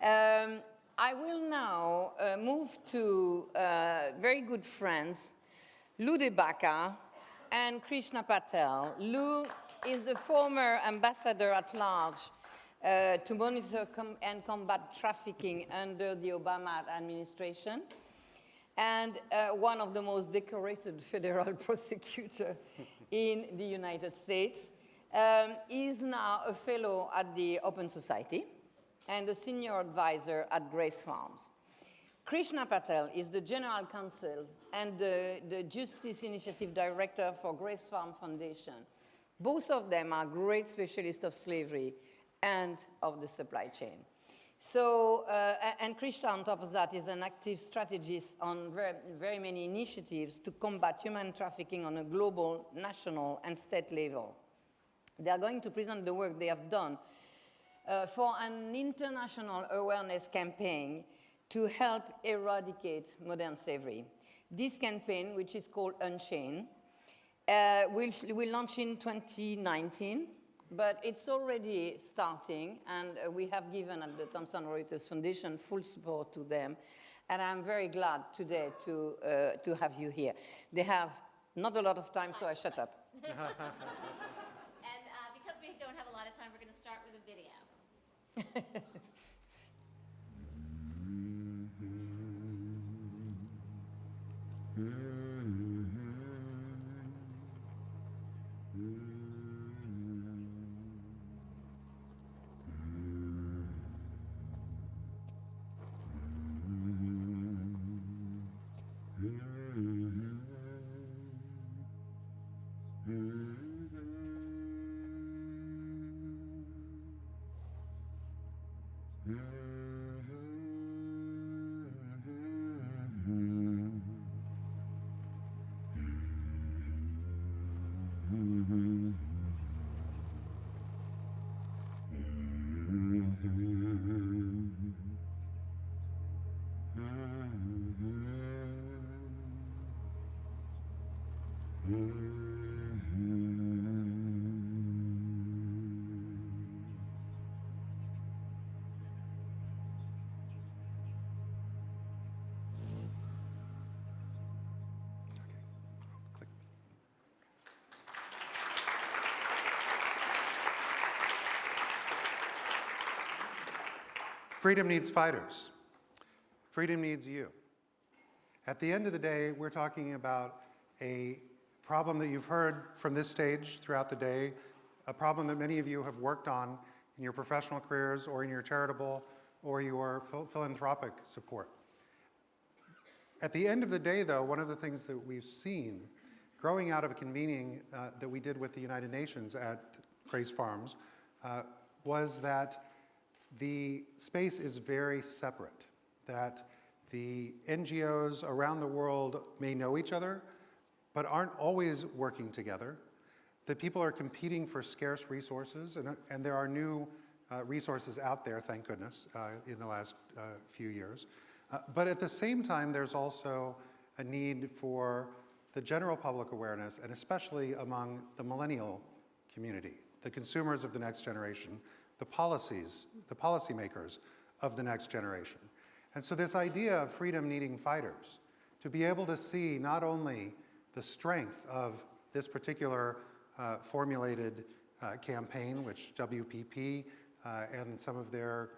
I will now move to very good friends, Lou Debaka and Krishna Patel. Lou is the former ambassador at large to monitor and combat trafficking under the Obama administration, and one of the most decorated federal prosecutors in the United States. Is now a fellow at the Open Society and a senior advisor at Grace Farms. Krishna Patel is the general counsel and the Justice Initiative Director for Grace Farm Foundation. Both of them are great specialists of slavery and of the supply chain. So, and Krishna, on top of that, is an active strategist on very many initiatives to combat human trafficking on a global, national, and state level. They are going to present the work they have done for an international awareness campaign to help eradicate modern slavery. This campaign, which is called Unchained, will launch in 2019, but it's already starting, and we have given at the Thomson Reuters Foundation full support to them, and I'm very glad today to have you here. They have not a lot of time, so I shut up. Don't have a lot of time, we're going to start with a video. Freedom needs fighters. Freedom needs you. At the end of the day, we're talking about a problem that you've heard from this stage throughout the day, a problem that many of you have worked on in your professional careers or in your charitable or your philanthropic support. At the end of the day, though, one of the things that we've seen growing out of a convening that we did with the United Nations at Grace Farms was that the space is very separate, that the NGOs around the world may know each other, but aren't always working together, that people are competing for scarce resources, and there are new resources out there, thank goodness, in the last few years. But at the same time, there's also a need for the general public awareness, and especially among the millennial community, the consumers of the next generation, the policymakers of the next generation. And so this idea of freedom needing fighters, to be able to see not only the strength of this particular formulated campaign, which WPP and some of their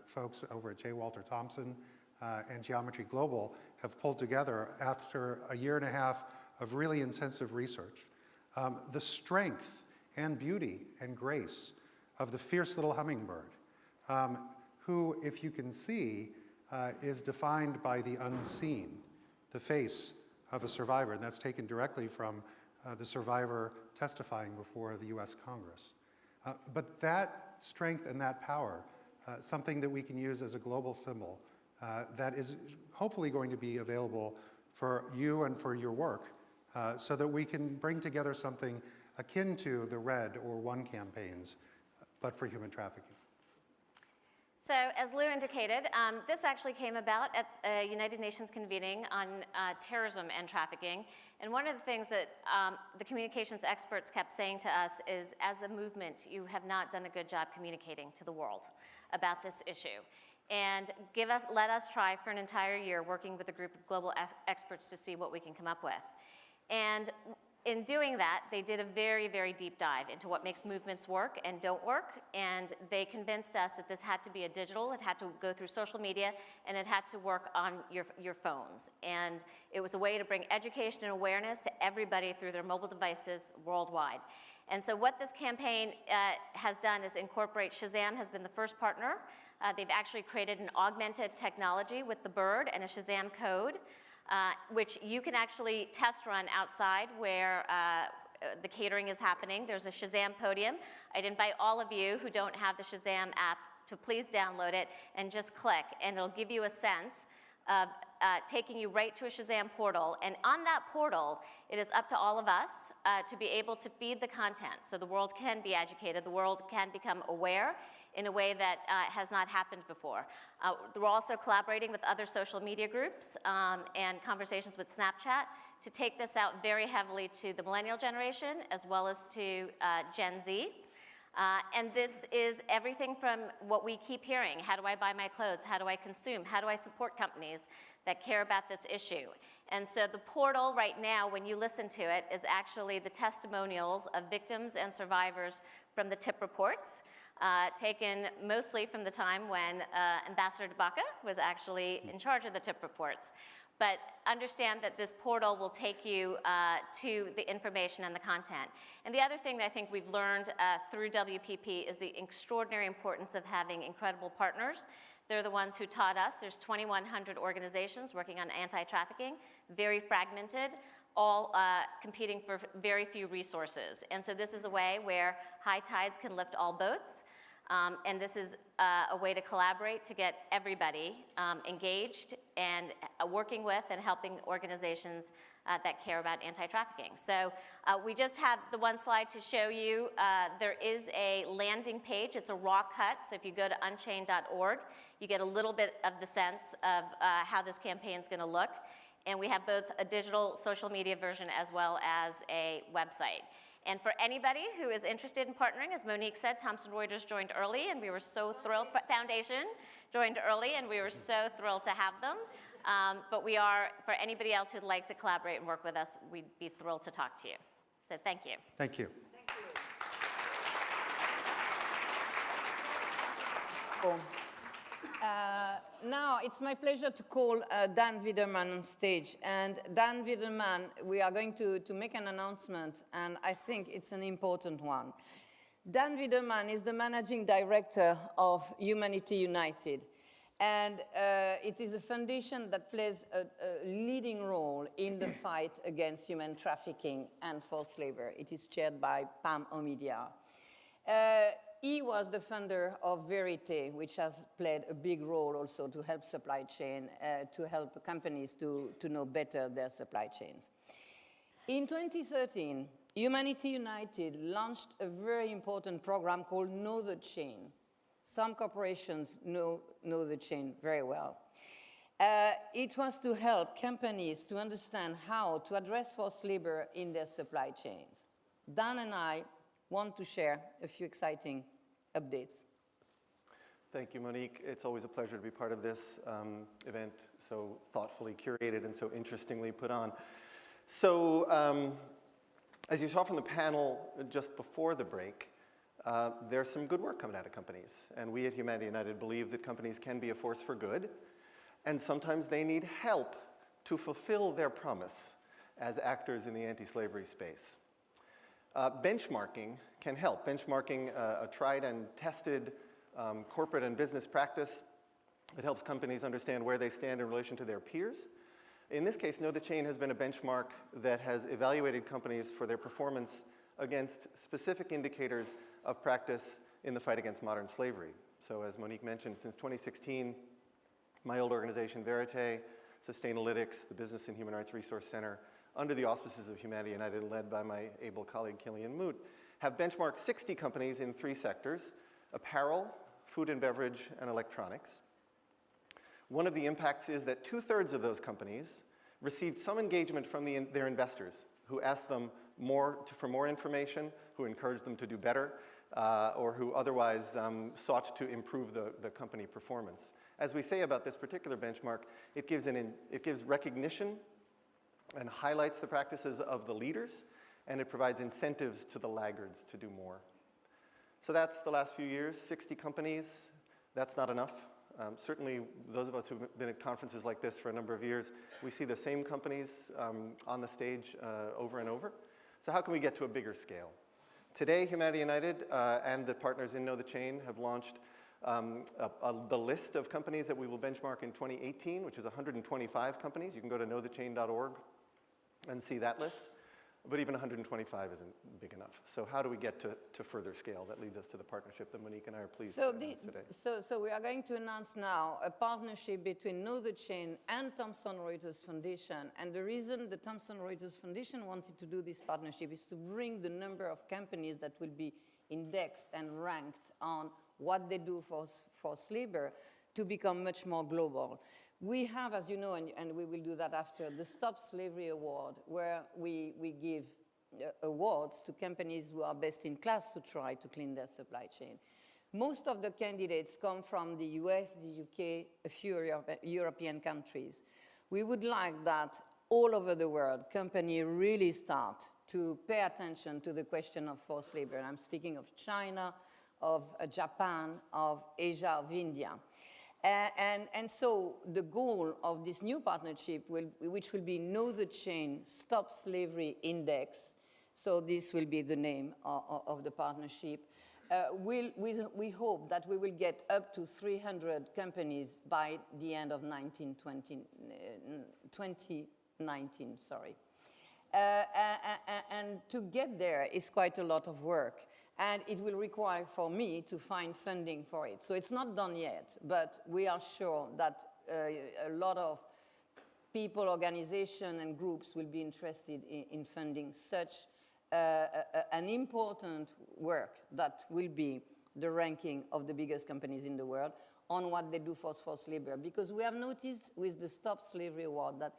folks over at J. Walter Thompson and Geometry Global have pulled together after a year and a half of really intensive research. The strength and beauty and grace of the fierce little hummingbird, who, if you can see, is defined by the unseen, the face of a survivor, and that's taken directly from the survivor testifying before the US Congress. But that strength and that power, something that we can use as a global symbol that is hopefully going to be available for you and for your work, so that we can bring together something akin to the RED or ONE campaigns, but for human trafficking. So as Lou indicated, this actually came about at a United Nations convening on terrorism and trafficking. And one of the things that the communications experts kept saying to us is, as a movement, you have not done a good job communicating to the world about this issue. and let us try for an entire year working with a group of global experts to see what we can come up with. And in doing that, they did a very, very deep dive into what makes movements work and don't work, and they convinced us that this had to be a digital, it had to go through social media, and it had to work on your phones. And it was a way to bring education and awareness to everybody through their mobile devices worldwide. And so what this campaign has done is incorporate Shazam has been the first partner. They've actually created an augmented technology with the bird and a Shazam code, which you can actually test run outside where the catering is happening. There's a Shazam podium. I'd invite all of you who don't have the Shazam app to please download it and just click, and it'll give you a sense of taking you right to a Shazam portal. And on that portal, it is up to all of us to be able to feed the content so the world can be educated, the world can become aware in a way that has not happened before. We're also collaborating with other social media groups and conversations with Snapchat to take this out very heavily to the millennial generation as well as to Gen Z. And this is everything from what we keep hearing: how do I buy my clothes, how do I consume, how do I support companies that care about this issue. And so the portal right now, when you listen to it, is actually the testimonials of victims and survivors from the tip reports, taken mostly from the time when Ambassador Baca was actually in charge of the tip reports. But understand that this portal will take you to the information and the content. And the other thing that I think we've learned through WPP is the extraordinary importance of having incredible partners. They're the ones who taught us. There's 2,100 organizations working on anti-trafficking, very fragmented, all competing for very few resources. And so this is a way where high tides can lift all boats. And this is a way to collaborate to get everybody engaged and working with and helping organizations that care about anti-trafficking. So we just have the one slide to show you. There is a landing page. It's a raw cut. So if you go to unchained.org, you get a little bit of the sense of how this campaign is going to look. And we have both a digital social media version as well as a website. And for anybody who is interested in partnering, as Monique said, Thomson Reuters joined early, and we were so thrilled. Foundation joined early, and we were so thrilled to have them. But we are, for anybody else who'd like to collaborate and work with us, we'd be thrilled to talk to you. So thank you. Thank you. Thank you. Cool. Now it's my pleasure to call Dan Widerman on stage. And Dan Widerman, we are going to make an announcement, and I think it's an important one. Dan Widerman is the managing director of Humanity United. And it is a foundation that plays a leading role in the fight against human trafficking and forced labor. It is chaired by Pam Omidyar. He was the founder of Verité, which has played a big role also to help supply chain, to help companies to know better their supply chains. In 2013, Humanity United launched a very important program called Know the Chain. Some corporations know the chain very well. It was to help companies to understand how to address forced labor in their supply chains. Dan and I want to share a few exciting updates. Thank you, Monique. It's always a pleasure to be part of this event, so thoughtfully curated and so interestingly put on. So, as you saw from the panel just before the break, there's some good work coming out of companies. And we at Humanity United believe that companies can be a force for good, and sometimes they need help to fulfill their promise as actors in the anti-slavery space. Benchmarking can help. Benchmarking, a tried and tested corporate and business practice. It helps companies understand where they stand in relation to their peers. In this case, Know the Chain has been a benchmark that has evaluated companies for their performance against specific indicators of practice in the fight against modern slavery. So as Monique mentioned, since 2016, my old organization, Verité, Sustainalytics, the Business and Human Rights Resource Center, under the auspices of Humanity United, led by my able colleague Killian Moot, have benchmarked 60 companies in 3 sectors: apparel, food and beverage, and electronics. One of the impacts is that 2/3 of those companies received some engagement from their investors, who asked them for more information, who encouraged them to do better, or who otherwise sought to improve the company performance. As we say about this particular benchmark, it gives recognition and highlights the practices of the leaders, and it provides incentives to the laggards to do more. So that's the last few years, 60 companies. That's not enough. Certainly, those of us who've been at conferences like this for a number of years, we see the same companies on the stage over and over. So how can we get to a bigger scale? Today, Humanity United and the partners in Know the Chain have launched the list of companies that we will benchmark in 2018, which is 125 companies. You can go to knowthechain.org and see that list. But even 125 isn't big enough. So how do we get to further scale? That leads us to the partnership that Monique and I are pleased to announce today. So we are going to announce now a partnership between Know the Chain and Thomson Reuters Foundation. And the reason the Thomson Reuters Foundation wanted to do this partnership is to bring the number of companies that will be indexed and ranked on what they do for forced labor to become much more global. We have, as you know, and we will do that after, the Stop Slavery Award, where we give awards to companies who are best in class to try to clean their supply chain. Most of the candidates come from the US, the UK, a few European countries. We would like that all over the world, companies really start to pay attention to the question of forced labor. And I'm speaking of China, of Japan, of Asia, of India. And so the goal of this new partnership, which will be Know the Chain Stop Slavery Index, so this will be the name of the partnership, we hope that we will get up to 300 companies by the end of 2019. Sorry. And to get there is quite a lot of work. And it will require for me to find funding for it. So it's not done yet, but we are sure that a lot of people, organizations, and groups will be interested in funding such an important work that will be the ranking of the biggest companies in the world on what they do for forced labor. Because we have noticed with the Stop Slavery Award that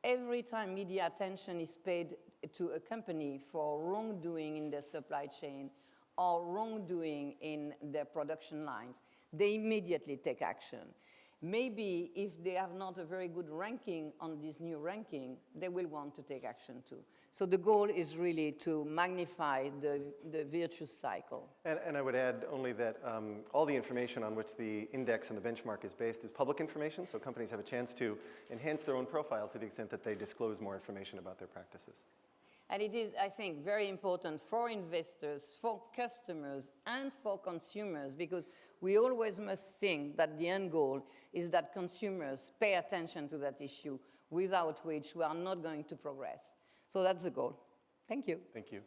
every time media attention is paid to a company for wrongdoing in their supply chain, or wrongdoing in their production lines, they immediately take action. Maybe if they have not a very good ranking on this new ranking, they will want to take action too. So the goal is really to magnify the virtuous cycle. And I would add only that all the information on which the index and the benchmark is based is public information, so companies have a chance to enhance their own profile to the extent that they disclose more information about their practices. And it is, I think, very important for investors, for customers, and for consumers, because we always must think that the end goal is that consumers pay attention to that issue, without which we are not going to progress. So that's the goal. Thank you. Thank you.